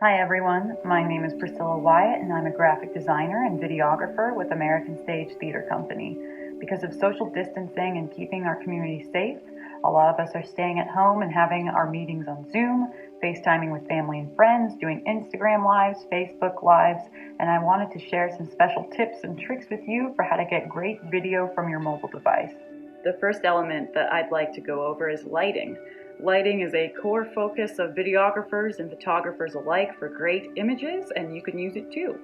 Hi everyone, my name is Priscilla Wyatt and I'm a graphic designer and videographer with American Stage Theater Company. Because of social distancing and keeping our community safe, a lot of us are staying at home and having our meetings on Zoom, FaceTiming with family and friends, doing Instagram Lives, Facebook Lives, and I wanted to share some special tips and tricks with you for how to get great video from your mobile device. The first element that I'd like to go over is lighting. Lighting is a core focus of videographers and photographers alike for great images, and you can use it too.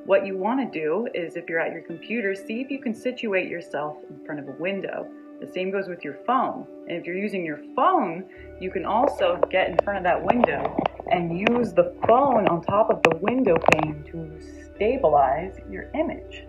What you want to do is, if you're at your computer, see if you can situate yourself in front of a window. The same goes with your phone. And if you're using your phone, you can also get in front of that window and use the phone on top of the window pane to stabilize your image.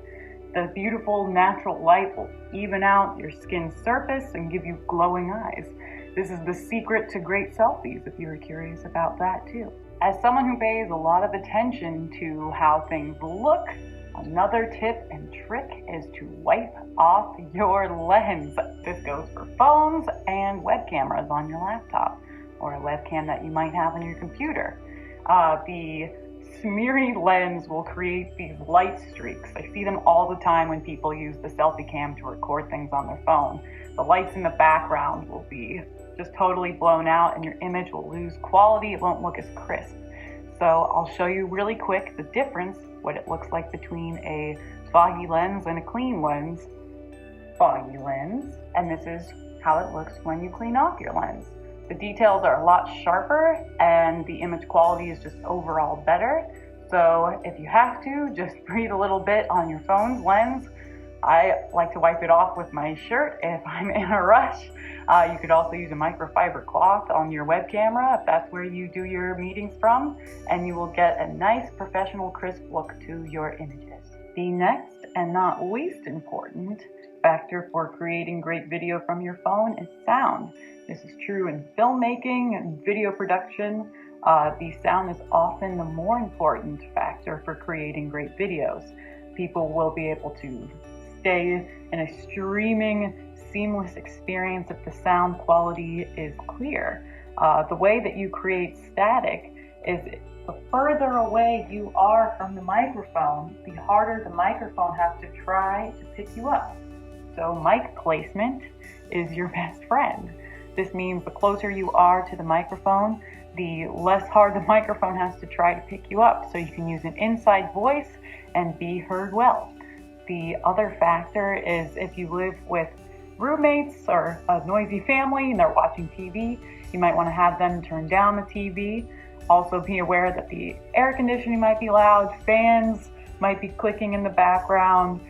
The beautiful natural light will even out your skin's surface and give you glowing eyes. This is the secret to great selfies, if you were curious about that too. As someone who pays a lot of attention to how things look, another tip and trick is to wipe off your lens. This goes for phones and web cameras on your laptop, or a webcam that you might have on your computer. The smeary lens will create these light streaks. I see them all the time when people use the selfie cam to record things on their phone. The lights in the background will be just totally blown out and your image will lose quality. It won't look as crisp. So I'll show you really quick the difference, what it looks like between a foggy lens and a clean lens. Foggy lens, and this is how it looks when you clean off your lens. The details are a lot sharper and the image quality is just overall better. So if you have to, just breathe a little bit on your phone's lens. I like to wipe it off with my shirt if I'm in a rush. You could also use a microfiber cloth on your web camera if that's where you do your meetings from, and you will get a nice professional crisp look to your images. The next and not least important factor for creating great video from your phone is sound. This is true in filmmaking and video production. The sound is often the more important factor for creating great videos. People will be able to stay in a streaming, seamless experience if the sound quality is clear. The way that you create static is the further away you are from the microphone, the harder the microphone has to try to pick you up. So mic placement is your best friend. This means the closer you are to the microphone, the less hard the microphone has to try to pick you up, so you can use an inside voice and be heard well. The other factor is if you live with roommates or a noisy family and they're watching TV, you might want to have them turn down the TV. Also be aware that the air conditioning might be loud, fans might be clicking in the background,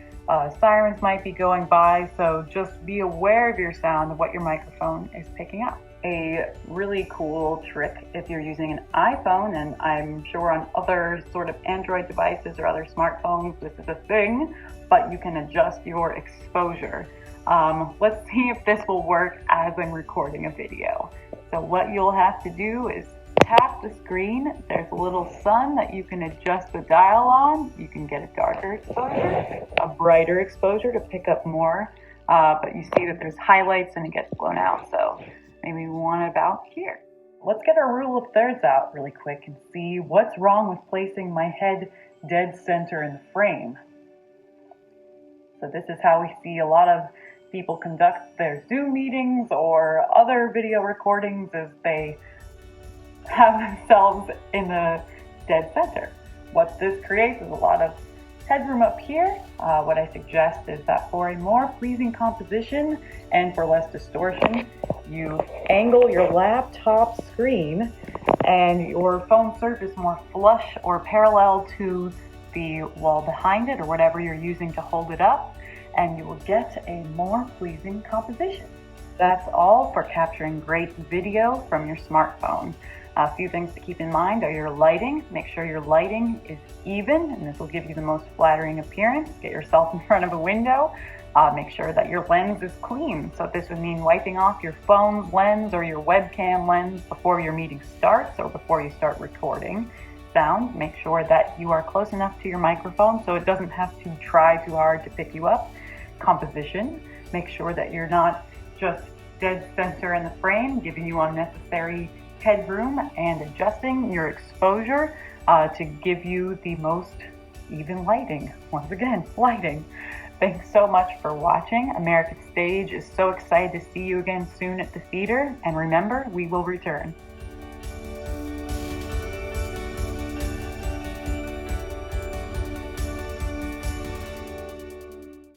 sirens might be going by, so just be aware of your sound, of what your microphone is picking up. A really cool trick if you're using an iPhone, and I'm sure on other sort of Android devices or other smartphones this is a thing, but you can adjust your exposure. Let's see if this will work as I'm recording a video. So what you'll have to do is tap the screen. There's a little sun that you can adjust the dial on. You can get a darker exposure, a brighter exposure to pick up more, but you see that there's highlights and it gets blown out. So maybe one about here. Let's get our rule of thirds out really quick and see what's wrong with placing my head dead center in the frame. So this is how we see a lot of people conduct their Zoom meetings or other video recordings, as they have themselves in the dead center. What this creates is a lot of headroom up here. What I suggest is that for a more pleasing composition and for less distortion, you angle your laptop screen and your phone surface more flush or parallel to the wall behind it or whatever you're using to hold it up, and you will get a more pleasing composition. That's all for capturing great video from your smartphone. A few things to keep in mind are your lighting. Make sure your lighting is even, and this will give you the most flattering appearance. Get yourself in front of a window. Make sure that your lens is clean. So this would mean wiping off your phone's lens or your webcam lens before your meeting starts or before you start recording. Sound, make sure that you are close enough to your microphone so it doesn't have to try too hard to pick you up. Composition, make sure that you're not just dead center in the frame, giving you unnecessary headroom and adjusting your exposure to give you the most even lighting. Once again, lighting. Thanks so much for watching. American Stage is so excited to see you again soon at the theater, and remember, we will return.